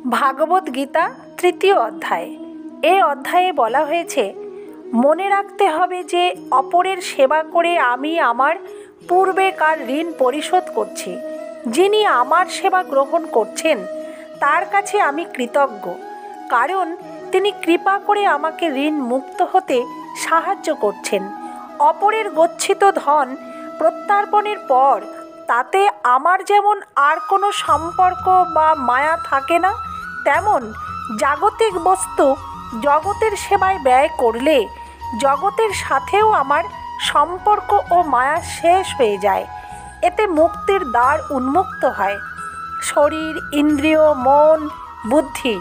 ভাগবত গীতা তৃতীয় অধ্যায়। এই অধ্যায়ে বলা হয়েছে, মনে রাখতে হবে যে অপরের সেবা করে আমি আমার পূর্বেকার ঋণ পরিশোধ করছি। যিনি আমার সেবা গ্রহণ করছেন তার কাছে আমি কৃতজ্ঞ, কারণ তিনি কৃপা করে আমাকে ঋণ মুক্ত হতে সাহায্য করছেন। অপরের গচ্ছিত ধন প্রত্যার্পণের পর তাতে আমার যেমন আর কোনো সম্পর্ক বা মায়া থাকে না, তেমন জাগতিক বস্তু জগতের সেবায় ব্যয় করলে জগতের সাথেও আমার সম্পর্ক ও মায়া শেষ হয়ে যায়। এতে মুক্তির দ্বার উন্মুক্ত হয়। শরীর, ইন্দ্রিয়, মন, বুদ্ধি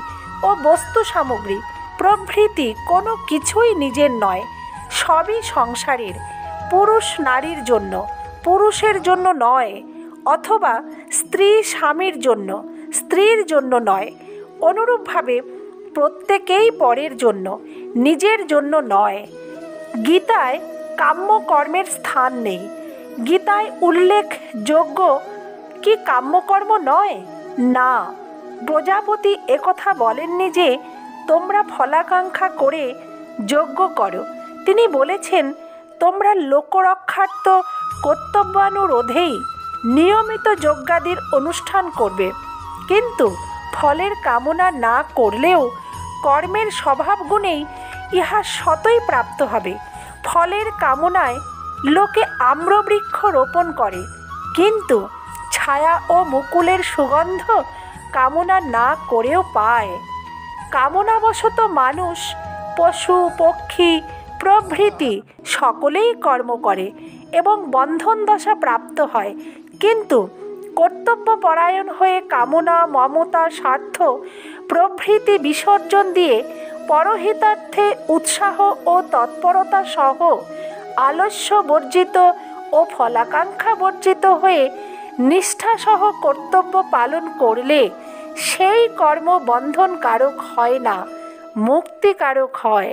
ও বস্তু সামগ্রী প্রভৃতি কোনো কিছুই নিজের নয়, সবই সংসারের, পুরুষ নারীর জন্য, পুরুষের জন্য নয়, অথবা স্ত্রী স্বামীর জন্য, স্ত্রীর জন্য নয়। অনুরূপভাবে প্রত্যেকেই পরের জন্য, নিজের জন্য নয়। গীতায় কাম্য কর্মের স্থান নেই। গীতায় উল্লেখযোগ্য কি কাম্যকর্ম নয়? না, প্রজাপতি একথা বলেননি যে তোমরা ফলাকাঙ্ক্ষা করে যজ্ঞ করো। তিনি বলেছেন, তোমরা লোকরক্ষার্থ কর্তব্যানুরোধেই নিয়মিত যজ্ঞাদির অনুষ্ঠান করবে, কিন্তু ফলের কামনা না করলেও কর্মের স্বভাব গুণেই ইহা স্বতই প্রাপ্ত হবে। ফলের কামনায় লোকে আম্রবৃক্ষ রোপণ করে, কিন্তু ছায়া ও মুকুলের সুগন্ধ কামনা না করেও পায়। কামনাবশত মানুষ, পশু, পক্ষী প্রভৃতি সকলেই কর্ম করে এবং বন্ধন দশা প্রাপ্ত হয়, কিন্তু কর্তব্যপরায়ণ হয়ে কামনা, মমতা, স্বার্থ প্রভৃতি বিসর্জন দিয়ে পরহিতার্থে উৎসাহ ও তৎপরতা সহ আলস্য বর্জিত ও ফলাকাঙ্ক্ষা বর্জিত হয়ে নিষ্ঠাসহ কর্তব্য পালন করলে সেই কর্ম বন্ধনকারক হয় না, মুক্তিকারক হয়।